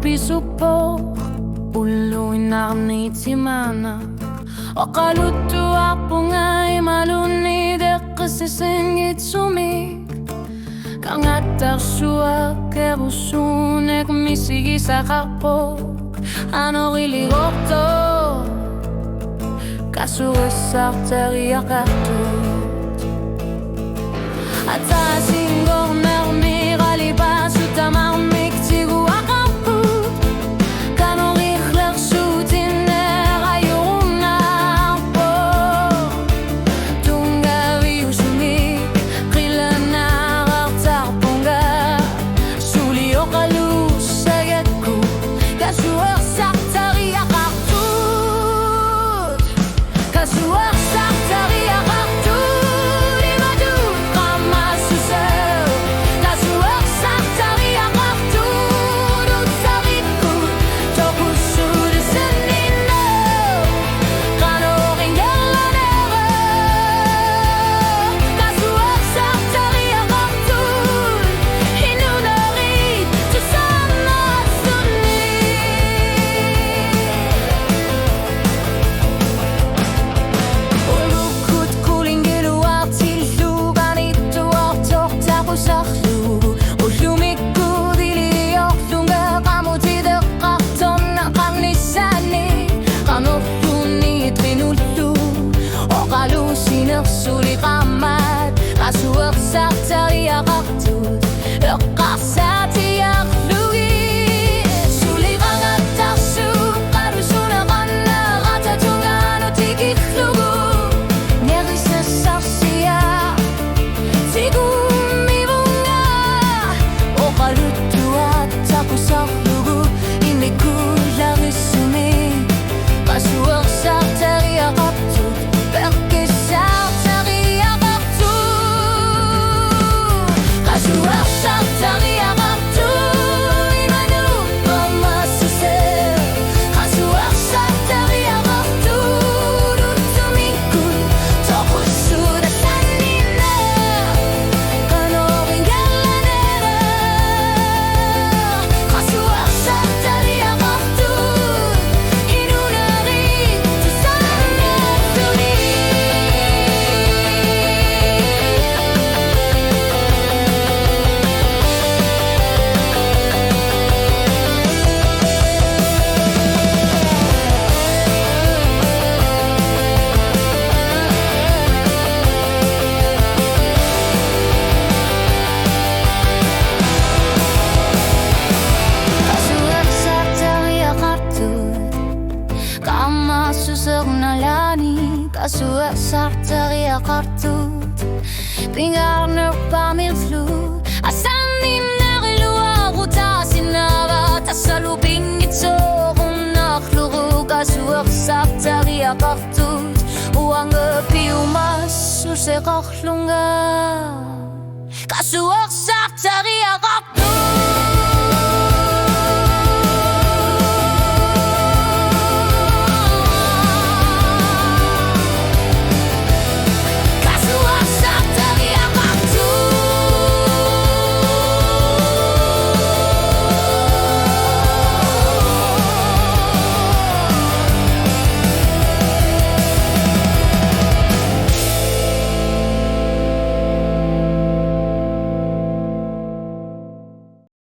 piso po ulu'y nakanitimana Okalutu ako nga'y malunid kasi singit sumik Kangatar suak kerusunek misigi sa kapok Ano iligoto Kasuresak teriak atut At sa singgor mermi Kalipas utamang miktigu akamput Kanong ikhler sutiner ayunar po Tunggawi usumik Krilanar artar pongga Suli o kalus sagetku Kasuresak teriak atut Kasuresak teriak atut Suli qamat Kasuak sa tariak aktut Eqasa tiak lugi Suli qangat taksu Qarusuna qanna Qatatungano tikik lugu Nerisa sarsia Tigu mibunga Oqalutua takusak lugu Iniku larisumi Kasuak sa tariak aktut Perkisar Susuk nalani Kasuak sartariak artut Pingar nerpamil flu Asanin neriluar Utasinava Tasaluping itsorun Nakluru Kasuak sartariak artut Uang piumas Susekak lunga Kasuak sartariak artut